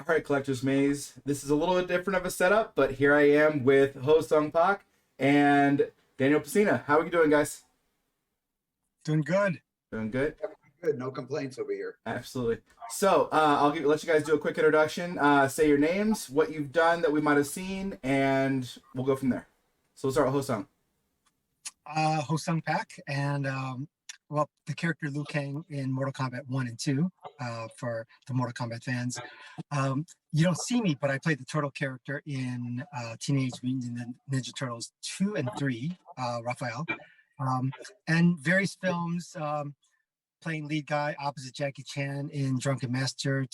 right, Collector's Maze. This is a little bit different of a setup, but here I am with Branden2k and Daniel Pesina. How are you doing, guys? Doing good. Doing good? Good, no complaints over here. Absolutely. So let you guys do a quick introduction. Say your names, what you've done that we might have seen, and we'll go from there. So we'll start with Hosung. Branden2k, and well, the character Liu Kang in Mortal Kombat 1 and 2 for the Mortal Kombat fans. You don't see me, but I played the turtle character in Teenage Mutant Ninja Turtles 2 and 3, Raphael, and various films, playing lead guy opposite Jackie Chan in Drunken Master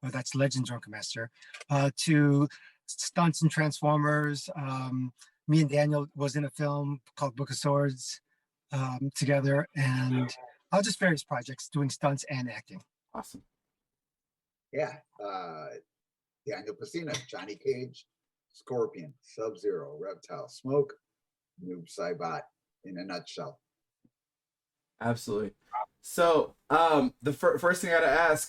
that's Legend Drunken Master, to stunts in Transformers. Me and Daniel was in a film called Book of Swords together, and just various projects doing stunts and acting. Awesome. Yeah. Daniel Pesina, Johhny Cage, Scorpion, Sub-Zero, Reptile, Smoke, Noob Saibot in a nutshell. Absolutely. So the first thing I gotta ask,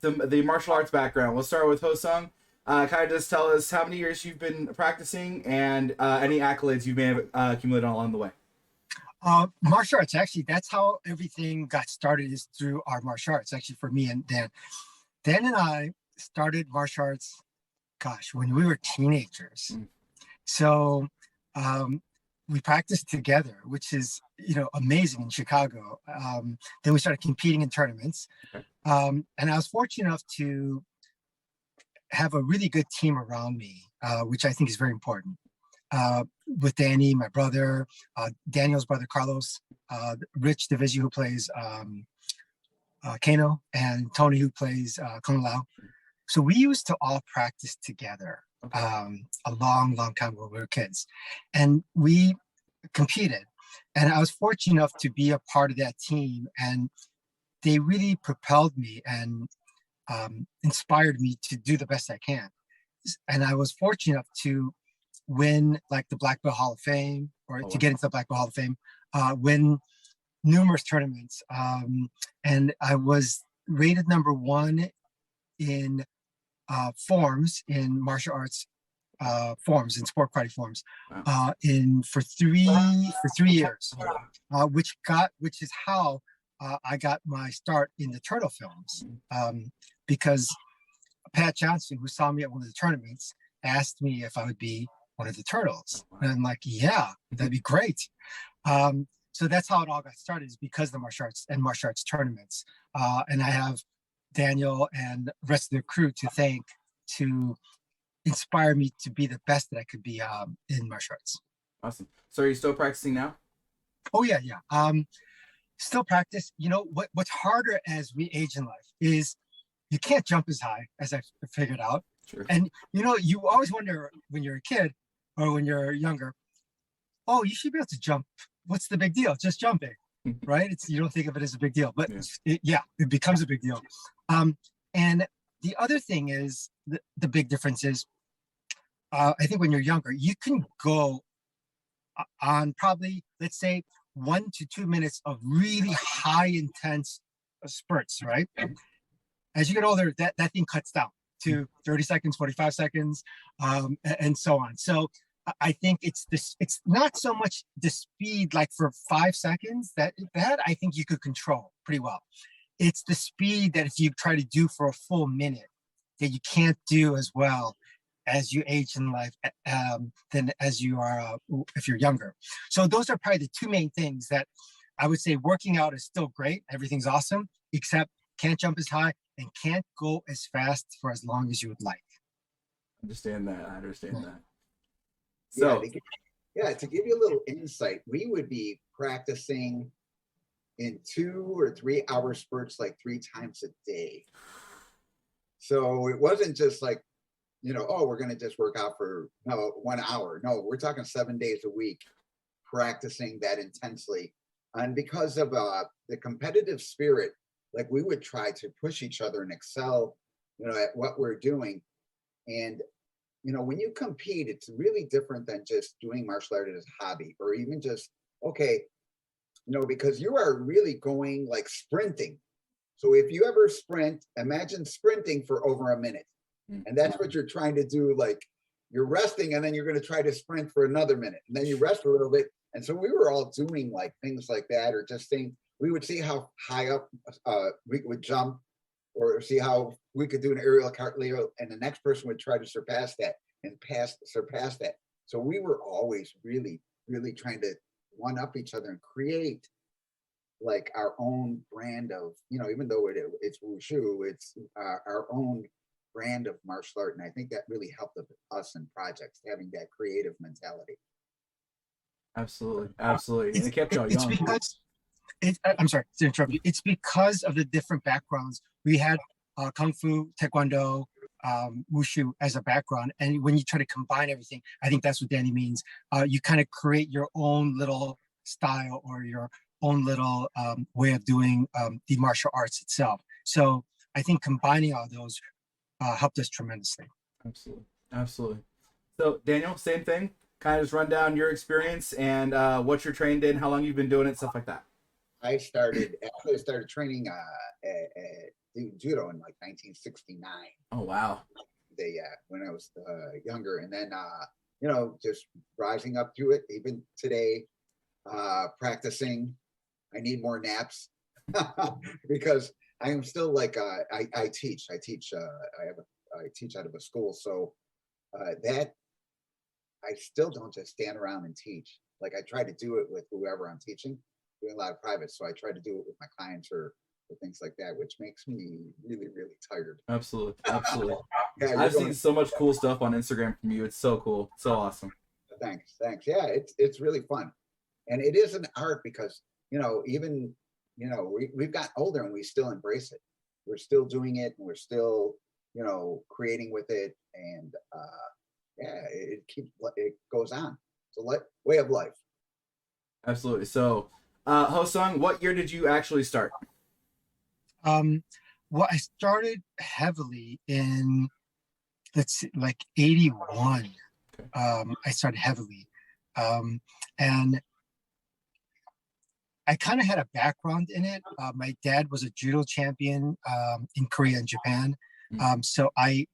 the martial arts background. We'll start with Hosung. Kind of just tell us how many years you've been practicing and any accolades you may have accumulated along the way. Martial arts, actually, that's how everything got started, is through our martial arts, actually, for me and Dan. Dan and I started martial arts, gosh, when we were teenagers. So we practiced together, which is, amazing in Chicago. Then we started competing in tournaments. And I was fortunate enough to have a really good team around me, which I think is very important. With Danny, my brother, Daniel's brother Carlos, Rich Division, who plays Kano, and Tony, who plays Kung Lao. So we used to all practice together a long time when we were kids, and we competed. And I was fortunate enough to be a part of that team, and they really propelled me and inspired me to do the best I can. And I was fortunate enough to win like the Black Belt Hall of Fame, or to get into the Black Belt Hall of Fame, win numerous tournaments. And I was rated #1 in forms, in martial arts forms, in sport karate forms, for three years, which is how I got my start in the turtle films, because Pat Johnson, who saw me at one of the tournaments, asked me if I would be one of the turtles. And I'm like, yeah, that'd be great. So that's how it all got started, is because of the martial arts and martial arts tournaments. And I have Daniel and the rest of the crew to thank to inspire me to be the best that I could be in martial arts. Awesome. So are you still practicing now? Oh, yeah. Still practice. What's harder as we age in life is you can't jump as high, as I figured out. Sure. And, you always wonder when you're a kid or when you're younger, oh, you should be able to jump. What's the big deal? Just jumping, right? You don't think of it as a big deal, but it becomes a big deal. And the other thing is, the big difference is, I think when you're younger, you can go on probably, let's say, 1 to 2 minutes of really high intense spurts, right? As you get older, that thing cuts down to 30 seconds, 45 seconds, and so on. So I think it's not so much the speed, like for 5 seconds, that I think you could control pretty well. It's the speed that if you try to do for a full minute, that you can't do as well as you age in life than as you are if you're younger. So those are probably the two main things that I would say. Working out is still great. Everything's awesome, except can't jump as high and can't go as fast for as long as you would like. I understand that. So to give you a little insight, we would be practicing in 2 or 3 hour spurts, like 3 times a day. So it wasn't just like, we're going to just work out for 1 hour. No, we're talking 7 days a week practicing that intensely. And because of the competitive spirit, like, we would try to push each other and excel, at what we're doing. And, when you compete, it's really different than just doing martial art as a hobby, or even just, because you are really going like sprinting. So if you ever sprint, imagine sprinting for over a minute. And that's what you're trying to do. Like you're resting and then you're going to try to sprint for another minute. And then you rest a little bit. And so we were all doing like things like that, or just saying, we would see how high up we would jump, or see how we could do an aerial cartwheel, and the next person would try to surpass that and surpass that. So we were always really, really trying to one up each other and create like our own brand of, even though it's Wushu, it's our own brand of martial art. And I think that really helped us in projects, having that creative mentality. Absolutely. And it kept y'all It's young. because I'm sorry to interrupt you. It's because of the different backgrounds. We had Kung Fu, Taekwondo, Wushu as a background. And when you try to combine everything, I think that's what Danny means. You kind of create your own little style or your own little way of doing the martial arts itself. So I think combining all those helped us tremendously. Absolutely. So Daniel, same thing. Kind of just run down your experience and what you're trained in, how long you've been doing it, stuff like that. I started training judo in like 1969. Oh wow! When I was younger, and then just rising up through it. Even today, practicing. I need more naps because I am still like I teach. I teach out of a school, so that I still don't just stand around and teach. Like I try to do it with whoever I'm teaching. Doing a lot of private, so I try to do it with my clients or things like that, which makes me really, really tired. Absolutely. Yeah, I've seen so much cool stuff on Instagram from you. It's so cool, so awesome. Thanks. Yeah, it's really fun, and it is an art because even we've gotten older and we still embrace it. We're still doing it, and we're still creating with it, and it goes on. It's a way of life. Absolutely. So. Hosung, what year did you actually start? Well, I started heavily in, like 81. Okay. I started heavily. And I kind of had a background in it. My dad was a judo champion in Korea and Japan. So I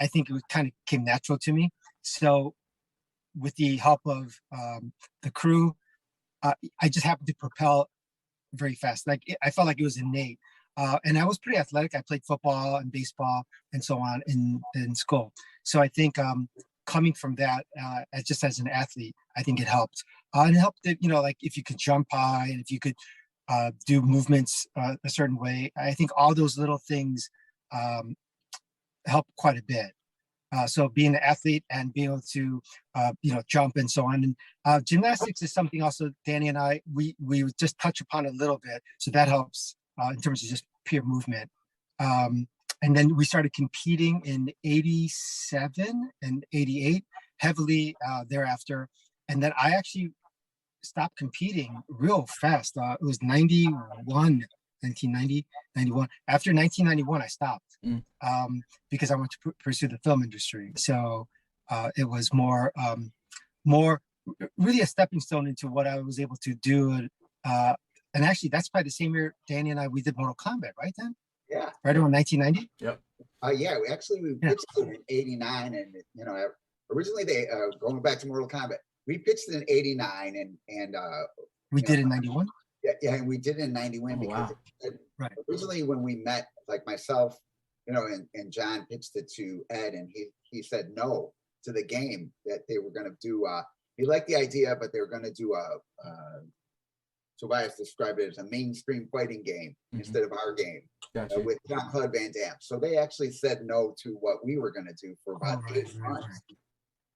think it kind of came natural to me. So with the help of the crew, I just happened to propel very fast. Like I felt like it was innate. And I was pretty athletic. I played football and baseball and so on in school. So I think coming from that, just as an athlete, I think it helped. And it helped that, like if you could jump high and if you could do movements a certain way, I think all those little things help quite a bit. So being an athlete and being able to, jump and so on. And gymnastics is something also Danny and I, we just touch upon a little bit. So that helps in terms of just pure movement. And then we started competing in 87 and 88 heavily thereafter. And then I actually stopped competing real fast. It was 1990, 91. After 1991, I stopped because I wanted to pursue the film industry. So it was more really a stepping stone into what I was able to do. And actually, that's probably the same year Danny and we did Mortal Kombat, right then? Yeah. Right around 1990? Yep. We pitched it in 89. And, originally they, going back to Mortal Kombat, we pitched it in 89 and we did in 91? Yeah, and we did it in 91 because originally when we met, like myself, and John pitched it to Ed, and he said no to the game that they were going to do. He liked the idea, but they were going to do Tobias described it as a mainstream fighting game instead of our game with Jean-Claude Van Damme. So they actually said no to what we were going to do for about 8 months.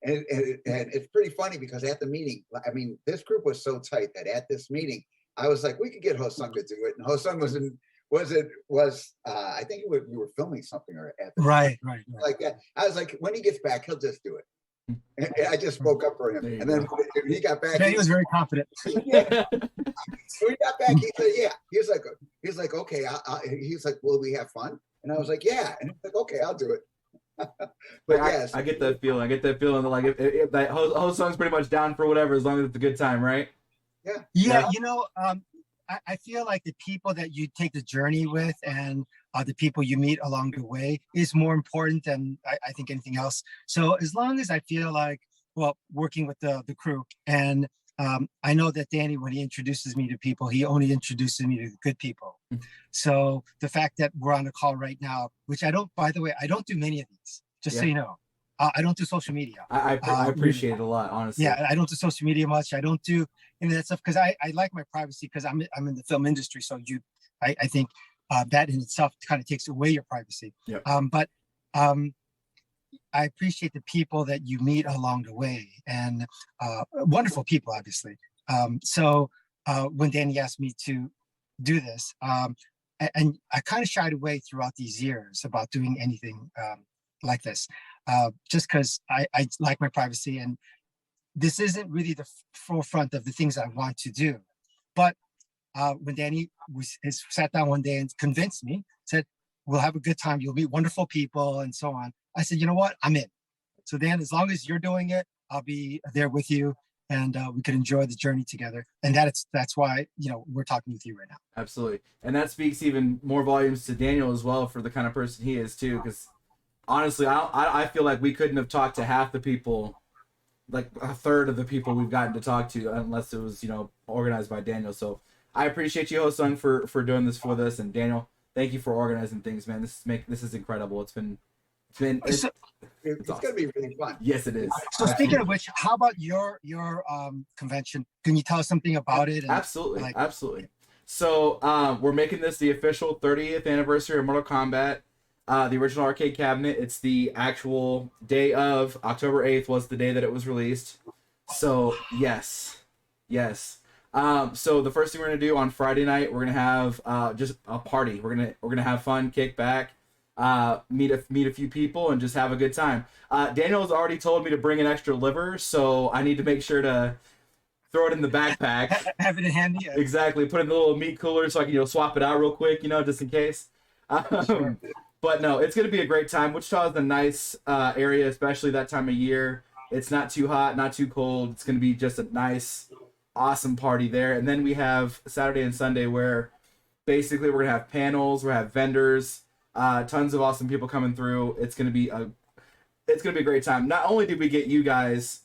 And it's pretty funny because at the meeting, I mean, this group was so tight that at this meeting, I was like, we could get Hosung to do it. And Hosung I think you were filming something or at the right. Like that. I was like, when he gets back, he'll just do it. And I just spoke up for him. And then when he got back, he was very confident. Yeah. So he got back, he said, yeah. He's like, okay. He's like, will we have fun? And I was like, yeah. And he's like, okay, I'll do it. But yes, I get that feeling. That like that Hosung's pretty much down for whatever as long as it's a good time, right? Yeah. I feel like the people that you take the journey with and the people you meet along the way is more important than I think anything else. So as long as I feel like, well, working with the crew, and I know that Danny, when he introduces me to people, he only introduces me to good people. So the fact that we're on a call right now, which I don't, by the way, I don't do many of these, just so you know. I don't do social media. I appreciate it a lot, honestly. Yeah, I don't do social media much. I don't do any of that stuff because I like my privacy because I'm in the film industry. So I think that in itself kind of takes away your privacy. Yep. But I appreciate the people that you meet along the way, and wonderful people, obviously. So when Danny asked me to do this, and I kind of shied away throughout these years about doing anything like this, just because I like my privacy, and this isn't really the forefront of the things I want to do. But when Danny sat down one day and convinced me, said, we'll have a good time, you'll meet wonderful people and so on. I said, you know what, I'm in. So Dan, as long as you're doing it, I'll be there with you, and we can enjoy the journey together. And that's why, you know, we're talking with you right now. Absolutely. And that speaks even more volumes to Daniel as well, for the kind of person he is too, because honestly, I feel like we couldn't have talked to half the people, like a third of the people we've gotten to talk to, unless it was, you know, organized by Daniel. So I appreciate you, Ho-Sung, for doing this with us, and Daniel, thank you for organizing things, man. This is incredible. It's awesome. Gonna be really fun. Yes, it is. So speaking of which, how about your convention? Can you tell us something about it? And absolutely. So we're making this the official 30th anniversary of Mortal Kombat. The original arcade cabinet. It's the actual day of October 8th was the day that it was released. So yes. So the first thing we're gonna do on Friday night, we're gonna have just a party. We're gonna have fun, kick back, meet a few people, and just have a good time. Daniel has already told me to bring an extra liver, so I need to make sure to throw it in the backpack. Have it handy. Exactly. Put it in the little meat cooler so I can swap it out real quick, just in case. Sure. But no, it's going to be a great time. Wichita is a nice area, especially that time of year. It's not too hot, not too cold. It's going to be just a nice, awesome party there. And then we have Saturday and Sunday where basically we're going to have panels, we're going to have vendors, tons of awesome people coming through. It's going to be a great time. Not only did we get you guys,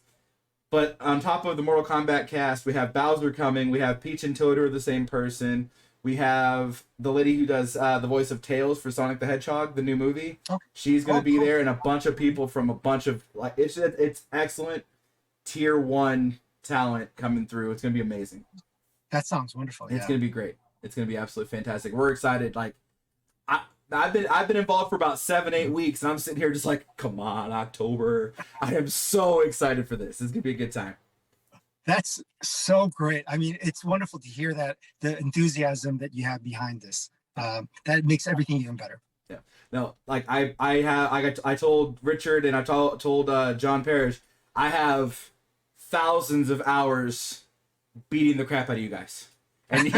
but on top of the Mortal Kombat cast, we have Bowser coming. We have Peach and Toad are the same person. We have the lady who does the voice of Tails for Sonic the Hedgehog, the new movie. Okay. She's going to be there, and a bunch of people from a bunch of, it's excellent tier 1 talent coming through. It's going to be amazing. That sounds wonderful. It's going to be great. It's going to be absolutely fantastic. We're excited. I've been involved for about 7-8 weeks, and I'm sitting here just like, come on, October. I am so excited for this. It's going to be a good time. That's so great. I mean, it's wonderful to hear that the enthusiasm that you have behind this. That makes everything even better. Yeah. No, I told Richard and I told John Parrish, I have thousands of hours beating the crap out of you guys. And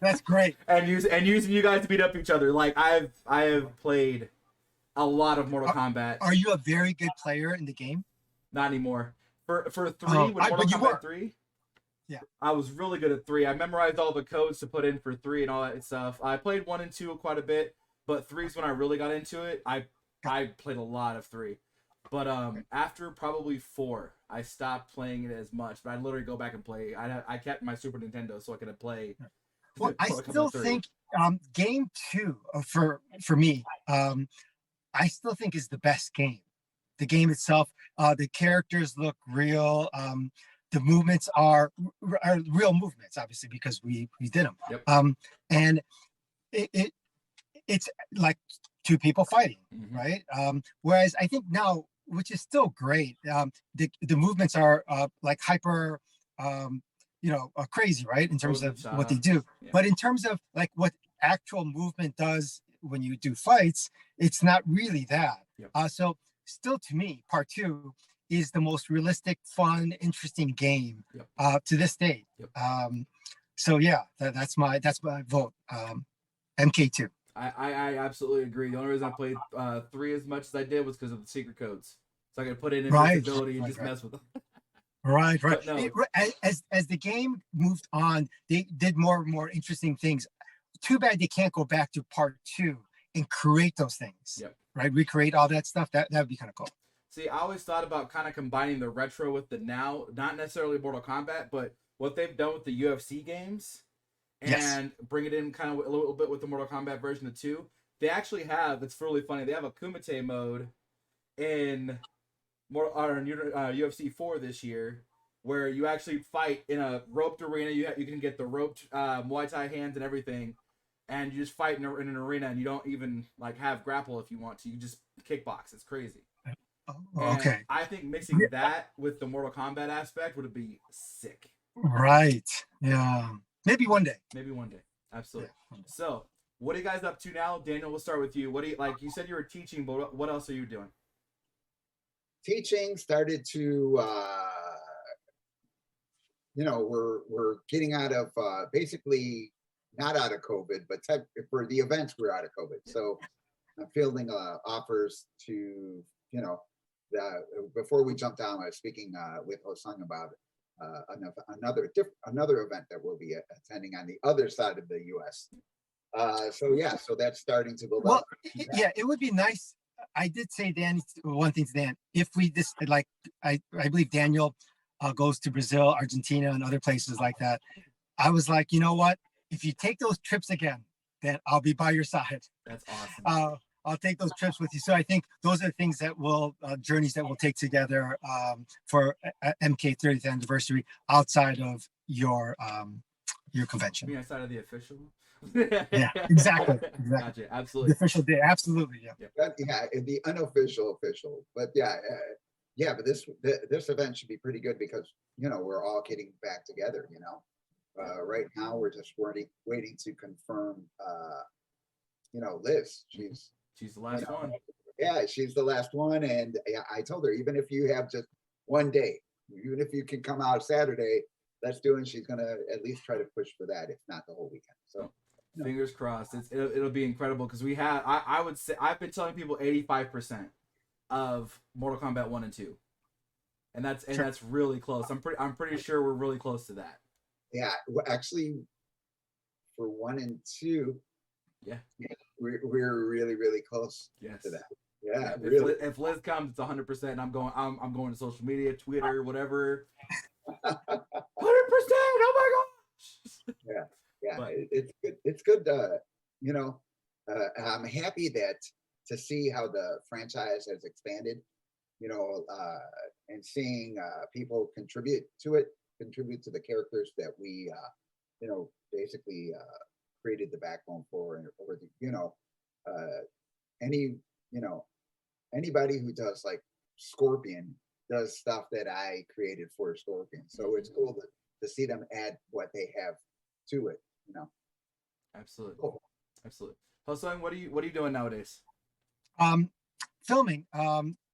that's great. And using you guys to beat up each other. Like I have played a lot of Mortal Kombat. Are you a very good player in the game? Not anymore. For 3, with Mortal Kombat 3, yeah, I was really good at 3. I memorized all the codes to put in for 3 and all that stuff. I played 1 and 2 quite a bit, but 3's when I really got into it. I played a lot of 3, but after probably 4, I stopped playing it as much. But I'd literally go back and play. I kept my Super Nintendo so I could play. Well, I still think game 2 for me, I still think is the best game. The game itself, the characters look real. The movements are real movements, obviously, because we did them. Yep. And it's like 2 people fighting, right? Whereas I think now, which is still great, the movements are like hyper, crazy, right? In terms of what they do. Yeah. But in terms of like what actual movement does when you do fights, it's not really that. Yep. So still, to me, part 2 is the most realistic, fun, interesting game to this day. Yep. So yeah, that's my vote. MK2. I absolutely agree. The only reason I played 3 as much as I did was because of the secret codes, so I could put in invisibility and just mess with them. Right, right. But no, As the game moved on, they did more and more interesting things. Too bad they can't go back to part 2 and create those things. yep. Right, recreate all that stuff. That would be kind of cool. See, I always thought about kind of combining the retro with the now, not necessarily Mortal Kombat, but what they've done with the UFC games, Yes. and bring it in kind of a little bit with the Mortal Kombat version of 2. They actually have, it's really funny, they have a Kumite mode in UFC 4 this year, where you actually fight in a roped arena. You can get the roped Muay Thai hands and everything, and you just fight in an arena, and you don't even like have grapple if you want to. You just kickbox. It's crazy. Oh, And okay. I think mixing that with the Mortal Kombat aspect would be sick. Right. Yeah. Maybe one day. Maybe one day. Absolutely. Yeah. So, what are you guys up to now? Daniel, we'll start with you. What do you like? You said you were teaching, but what else are you doing? Teaching started to, we're getting out of basically not out of COVID, but for the events we're out of COVID. So I'm fielding offers to, before we jump down, I was speaking with Hosung about another event that we'll be attending on the other side of the U.S. So that's starting to build up. Yeah, it would be nice. I did say, Dan, one thing to Dan, if we just like, I believe Daniel goes to Brazil, Argentina, and other places like that. I was like, you know what? If you take those trips again, then I'll be by your side. That's awesome. I'll take those trips with you. So I think those are things that will journeys that we'll take together for MK 30th anniversary outside of your convention. Me outside of the official. Yeah, exactly. Gotcha. Absolutely. The official day, absolutely. Yeah. Yeah, the unofficial official, but but this event should be pretty good because we're all getting back together. Right now we're just waiting to confirm. Liz, she's the last one. Yeah, she's the last one, and I told her even if you have just one day, even if you can come out Saturday, let's do it. She's gonna at least try to push for that, if not the whole weekend. So. Fingers crossed. It'll be incredible because we have. I would say I've been telling people 85% of Mortal Kombat 1 and 2, and that's really close. I'm pretty sure we're really close to that. Yeah, actually, for 1 and 2, we're really really close to that. Yeah, really. If Liz comes, it's 100%. I'm going to social media, Twitter, whatever. 100%. Oh my gosh. Yeah. Yeah, it's good. I'm happy to see how the franchise has expanded, and seeing people contribute to the characters that we, basically created the backbone for, and anybody who does like Scorpion does stuff that I created for Scorpion. So it's cool to see them add what they have to it. Absolutely. Cool. Absolutely. Hosung, what are you doing nowadays? Filming,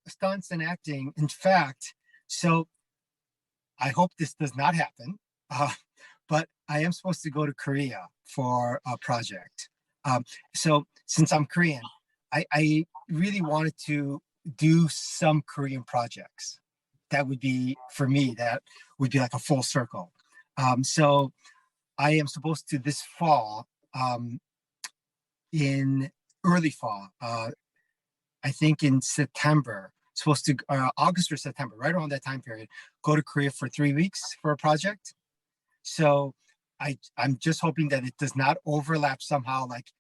stunts and acting. In fact, so I hope this does not happen, but I am supposed to go to Korea for a project. So since I'm Korean, I really wanted to do some Korean projects. That would be, for me, that would be like a full circle. So I am supposed to this fall, in early fall, I think in September, supposed to August or September, right around that time period, go to Korea for 3 weeks for a project. So I'm just hoping that it does not overlap somehow. Like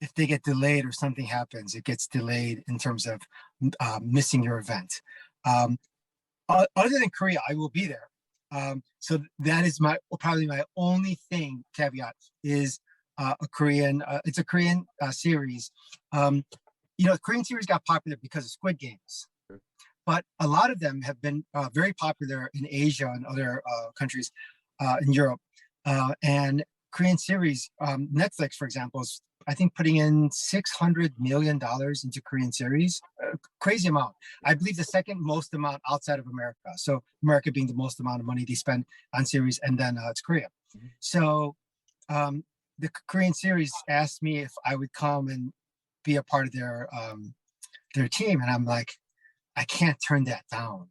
if they get delayed or something happens, it gets delayed in terms of missing your event. Other than Korea, I will be there. So that is probably my only caveat is a Korean. It's a Korean series. Korean series got popular because of Squid Games, but a lot of them have been very popular in Asia and other countries in Europe. And Korean series, Netflix, for example, is I think putting in $600 million into Korean series, crazy amount. I believe the second most amount outside of America. So America being the most amount of money they spend on series, and then it's Korea. Mm-hmm. So the Korean series asked me if I would come and be a part of their team, and I'm like, I can't turn that down.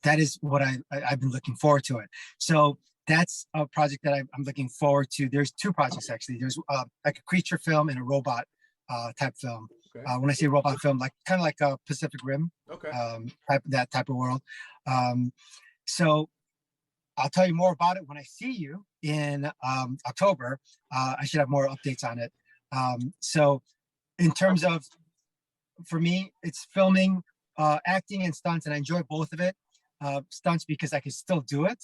That is what I've been looking forward to it. So that's a project that I'm looking forward to. There's two projects actually. There's like a creature film and a robot type film. Okay. When I say robot film, like kind of like a Pacific Rim, Okay. that type of world. So I'll tell you more about it when I see you in October. I should have more updates on it. So in terms of, for me, it's filming, acting and stunts, and I enjoy both of it. Stunts because I can still do it.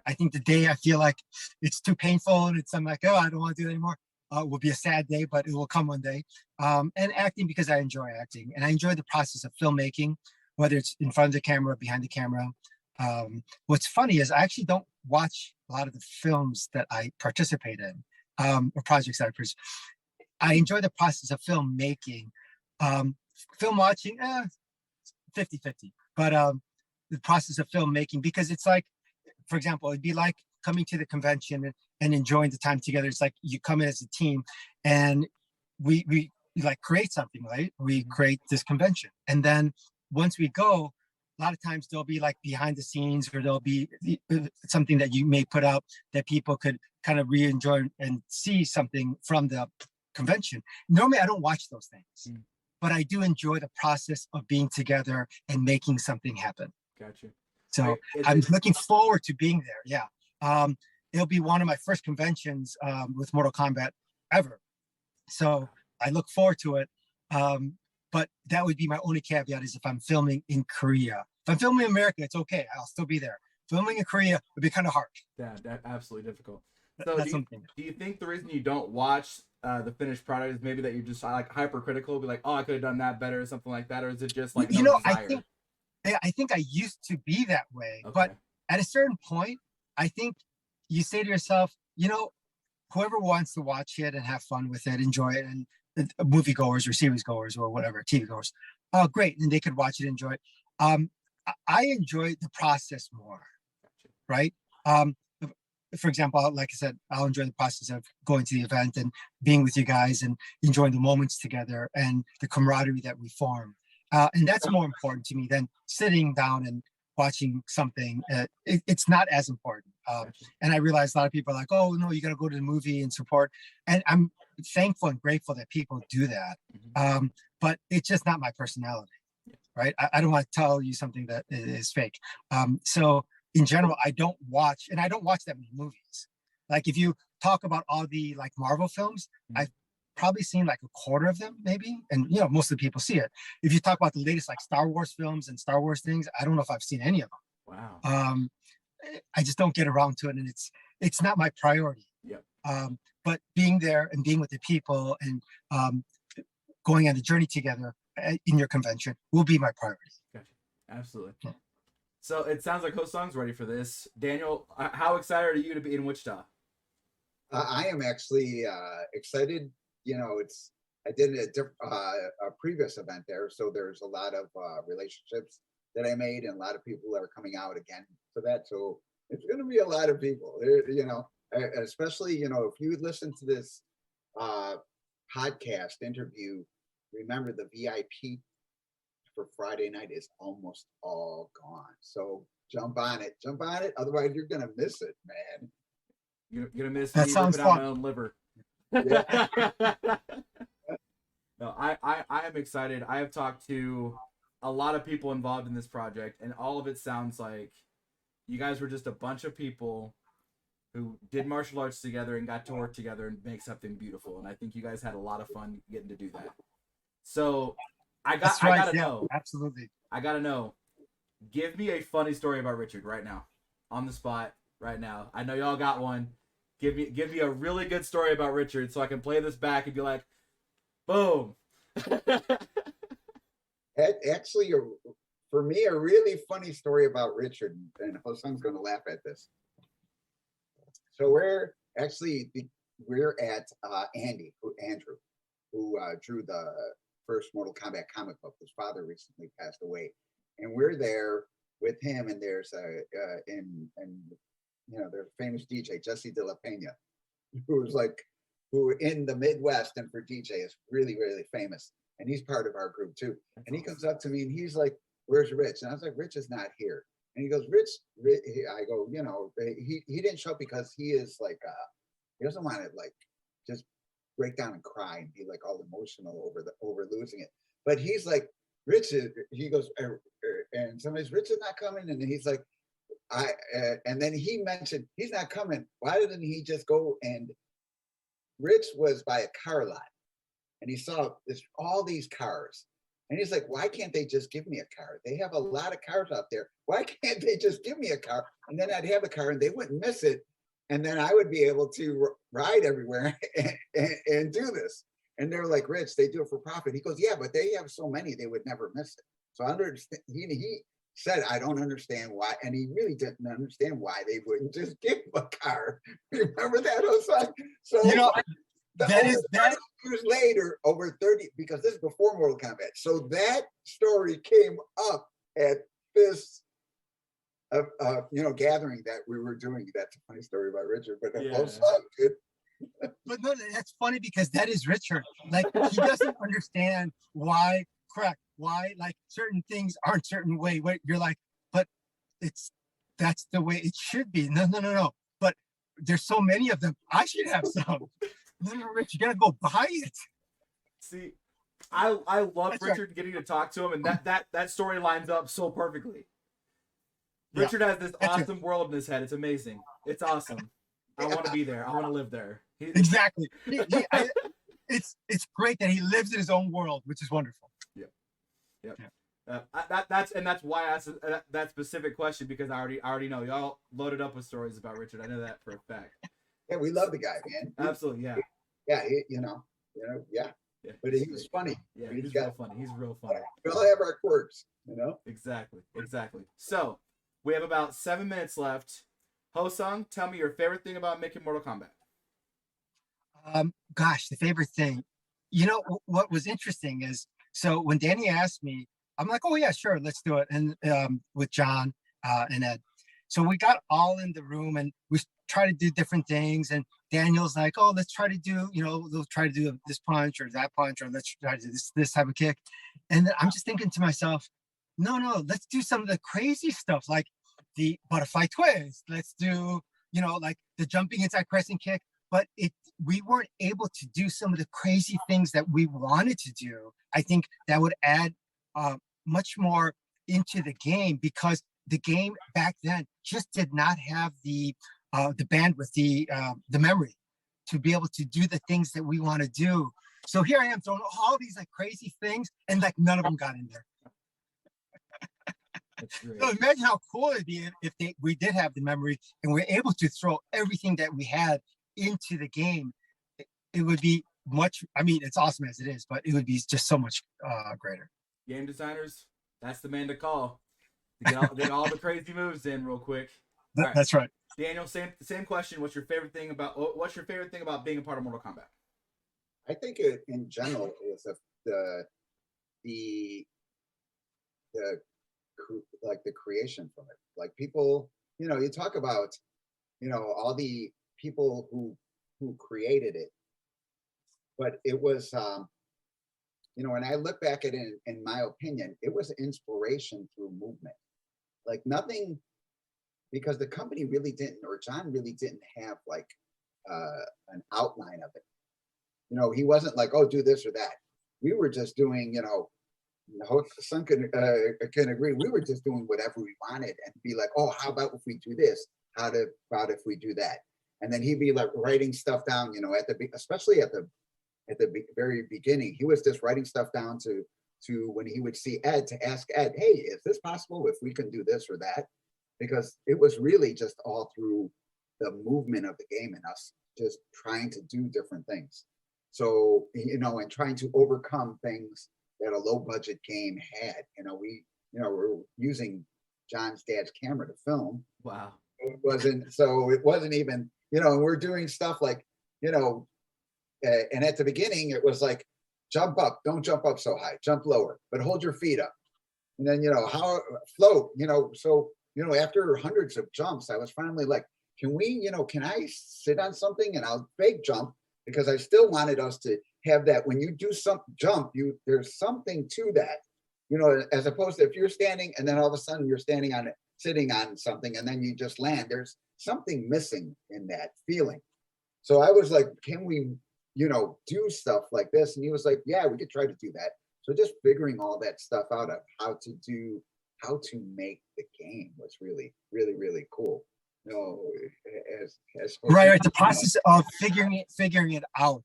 I think the day I feel like it's too painful and I'm like, oh, I don't want to do it anymore, will be a sad day, but it will come one day. And acting because I enjoy acting and I enjoy the process of filmmaking, whether it's in front of the camera or behind the camera. What's funny is I actually don't watch a lot of the films that I participate in, or projects that I produce. I enjoy the process of filmmaking. Film watching, 50-50. But the process of filmmaking, because it's like, for example, it'd be like coming to the convention and enjoying the time together. It's like you come in as a team and we like create something, right? We create this convention. And then once we go, a lot of times there'll be like behind the scenes, or there'll be something that you may put out that people could kind of re-enjoy and see something from the convention. Normally I don't watch those things, but I do enjoy the process of being together and making something happen. Gotcha. So I'm looking forward to being there. Yeah. It'll be one of my first conventions with Mortal Kombat ever. So I look forward to it. But that would be my only caveat, is if I'm filming in Korea. If I'm filming in America, it's okay. I'll still be there. Filming in Korea would be kind of hard. Yeah, that's absolutely difficult. So that's do you think the reason you don't watch the finished product is maybe that you're just like hypercritical, be like, oh, I could have done that better or something like that? Or is it just like no desire? I think I used to be that way, Okay. but at a certain point, I think you say to yourself, whoever wants to watch it and have fun with it, enjoy it, and moviegoers or series goers or whatever, TV goers, oh, great, and they could watch it, enjoy it. I enjoy the process more, right? For example, like I said, I'll enjoy the process of going to the event and being with you guys and enjoying the moments together and the camaraderie that we form. And that's more important to me than sitting down and watching something. It's not as important. And I realize a lot of people are like, oh, no, you got to go to the movie and support. And I'm thankful and grateful that people do that. But it's just not my personality, right? I don't want to tell you something that is fake. So in general, I don't watch that many movies. Like if you talk about all the like Marvel films, I've probably seen like a quarter of them maybe, and most of the people see it. If you talk about the latest like Star Wars films and Star Wars things, I don't know if I've seen any of them. Wow. I just don't get around to it, and it's not my priority. Yep. But being there and being with the people and going on the journey together in your convention will be my priority. Gotcha. Absolutely. Yeah. So it sounds like Ho-Sung's ready for this. Daniel, how excited are you to be in Wichita? I am actually excited. I did a previous event there, so there's a lot of relationships that I made, and a lot of people are coming out again for that. So it's going to be a lot of people. Especially if you listen to this podcast interview, remember the VIP for Friday night is almost all gone. So jump on it. Otherwise, you're going to miss it, man. You're going to miss that me sounds ripping fun. out my own liver. Yeah. No, I am excited. I have talked to a lot of people involved in this project, and all of it sounds like you guys were just a bunch of people who did martial arts together and got to work together and make something beautiful. And I think you guys had a lot of fun getting to do that. So I gotta know. Absolutely. I gotta know. Give me a funny story about Richard right now, on the spot right now. I know y'all got one. Give me a really good story about Richard so I can play this back and be like, boom. Actually, for me, a really funny story about Richard, and Ho-Sung's going to laugh at this. So we're at Andrew, who drew the first Mortal Kombat comic book. His father recently passed away, and we're there with him. And there's there's a famous DJ, Jesse De La Pena, who in the Midwest and for DJ is really, really famous. And he's part of our group too. And he comes up to me and he's like, where's Rich? And I was like, Rich is not here. And he goes, Rich, I go, you know, he didn't show up because he is like, he doesn't want to like just break down and cry and be like all emotional over losing it. But he's like, Rich is, he goes, and somebody's, Rich is not coming. And he's like, and then he mentioned he's not coming. Why didn't he just go? And Rich was by a car lot and he saw all these cars. And he's like, why can't they just give me a car? They have a lot of cars out there. Why can't they just give me a car? And then I'd have a car and they wouldn't miss it. And then I would be able to ride everywhere and do this. And they're like, Rich, they do it for profit. He goes, yeah, but they have so many, they would never miss it. So I understand. He said, I don't understand why. And he really didn't understand why they wouldn't just give him a car. Remember that, Osang? So, you know, that is that years later, over 30, because this is before Mortal Kombat. So that story came up at this you know, gathering that we were doing. That's a funny story about Richard, but but no, that's funny because that is Richard. Like he doesn't understand why like certain things aren't certain way. What you're like, but that's the way it should be. No. But there's so many of them. I should have some. No, Rich, you gotta go buy it. See, I love That's Richard getting to talk to him, and that story lines up so perfectly. Yeah. Richard has this awesome world in his head. It's amazing. It's awesome. I want to be there. I want to live there. Exactly. It's great that he lives in his own world, which is wonderful. Yep. That's why I asked that specific question, because I already know y'all loaded up with stories about Richard. I know that for a fact. Yeah, we love the guy, man. Absolutely, yeah. Yeah, yeah. But he was funny. Yeah, he's real funny. He's real funny. We all have our quirks, you know. Exactly. So we have about 7 minutes left. Ho-Sung, tell me your favorite thing about making Mortal Kombat. Gosh, the favorite thing. You know what was interesting is, so when Danny asked me, I'm like, oh yeah, sure, let's do it. And with John and Ed. So we got all in the room and we try to do different things. And Daniel's like, oh, let's try to do, you know, we'll try to do this punch or that punch, or let's try to do this type of kick. And then I'm just thinking to myself, no, let's do some of the crazy stuff, like the butterfly twist. Let's do, you know, like the jumping inside crescent kick. But we weren't able to do some of the crazy things that we wanted to do. I think that would add much more into the game, because the game back then just did not have the bandwidth, the memory to be able to do the things that we want to do. So here I am throwing all these like crazy things, and like none of them got in there. So imagine how cool it'd be if we did have the memory and we're able to throw everything that we had into the game. It would be much, I mean, it's awesome as it is, but it would be just so much greater. Game designers, that's the man to call. To get all the crazy moves in real quick. Right. That's right. Daniel, same question. What's your favorite thing about being a part of Mortal Kombat? I think in general is the like the creation from it. Like people, you know, you talk about, you know, all the people who created it, but it was you know, when I look back at it, in my opinion, it was inspiration through movement. Like nothing, because the company really didn't, or John really didn't have like an outline of it. You know, he wasn't like, oh, do this or that. We were just doing, you know, Son can agree. We were just doing whatever we wanted and be like, oh, how about if we do this? How about if we do that? And then he'd be like writing stuff down, you know, especially at the very beginning, he was just writing stuff down to when he would see Ed, to ask Ed, hey, is this possible if we can do this or that? Because it was really just all through the movement of the game and us just trying to do different things. So, you know, and trying to overcome things that a low budget game had. You know, we're using John's dad's camera to film. Wow. It wasn't even, you know, we're doing stuff like, you know, and at the beginning it was like, jump up, don't jump up so high, jump lower, but hold your feet up. And then, you know, how float, you know, so, you know, after hundreds of jumps, I was finally like, can I sit on something and I'll fake jump, because I still wanted us to have that when you do some jump, there's something to that. you know, as opposed to if you're standing and then all of a sudden you're standing on it, sitting on something, and then you just land. There's something missing in that feeling. So I was like, can we, you know, do stuff like this? And he was like, yeah, we could try to do that. So just figuring all that stuff out of how to make the game was really, really, really cool. You know, as right. The process of figuring it out.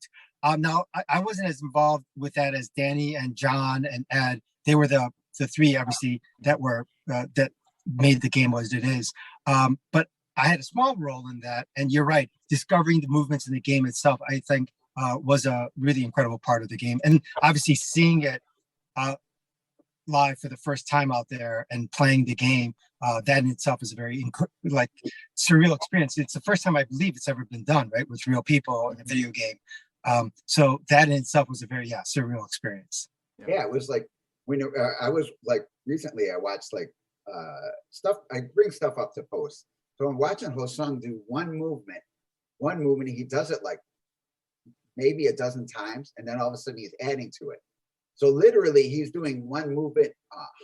Now I wasn't as involved with that as Danny and John and Ed. They were the three, obviously, that were that made the game what it is. But I had a small role in that. And you're right, discovering the movements in the game itself, I think, was a really incredible part of the game. And obviously seeing it live for the first time out there and playing the game, that in itself is a very surreal experience. It's the first time I believe it's ever been done, right, with real people in a video game. So that in itself was a very surreal experience. Yeah, it was like when I was like recently I watched like stuff. I bring stuff up to post. So I'm watching Hosung do one movement. He does it like maybe a dozen times, and then all of a sudden he's adding to it. So literally he's doing one movement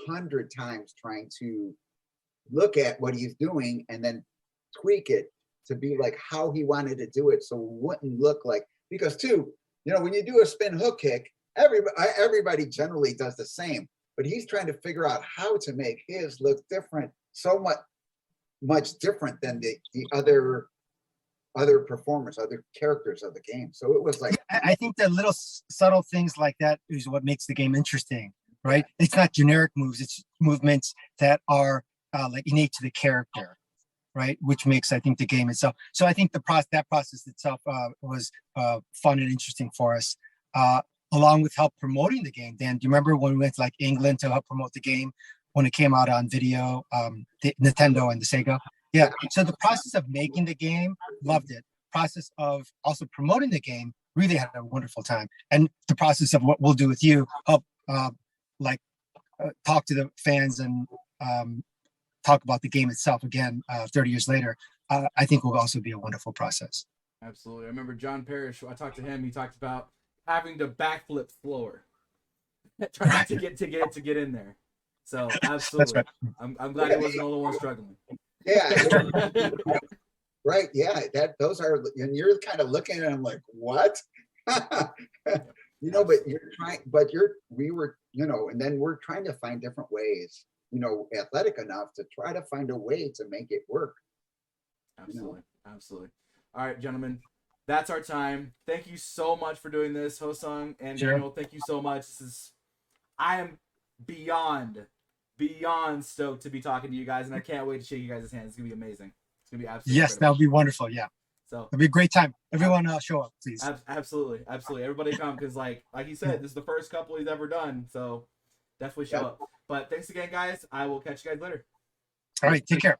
100 times, trying to look at what he's doing and then tweak it to be like how he wanted to do it. So it wouldn't look like, because too, you know, when you do a spin hook kick, everybody generally does the same, but he's trying to figure out how to make his look different, so much different than the other performers, other characters of the game. So it was like, I think the little subtle things like that is what makes the game interesting, right? It's not generic moves, it's movements that are like innate to the character, right? Which makes, I think, the game itself. So I think that process itself was fun and interesting for us, along with help promoting the game. Dan, do you remember when we went to like England to help promote the game when it came out on video, the Nintendo and the Sega? Yeah, so the process of making the game, loved it. Process of also promoting the game, really had a wonderful time. And the process of what we'll do with you, help talk to the fans and talk about the game itself again 30 years later, I think will also be a wonderful process. Absolutely. I remember John Parrish, I talked to him, he talked about having to backflip slower, trying to get in there. So absolutely. That's right. I'm glad he wasn't the only one struggling. Yeah. Right. Yeah. Those are, and you're kind of looking at them like, what? You know, we were, you know, and then we're trying to find different ways, you know, athletic enough to try to find a way to make it work. Absolutely. You know? Absolutely. All right, gentlemen, that's our time. Thank you so much for doing this, Hosung and Daniel. Thank you so much. I am beyond stoked to be talking to you guys, and I can't wait to shake you guys' hands. It's gonna be amazing. It's gonna be absolutely incredible. That would be wonderful. Yeah. So it'll be a great time. Everyone show up, please. Absolutely. Everybody come, because like he said, this is the first couple he's ever done. So definitely show up. But thanks again, guys. I will catch you guys later. All right, take care.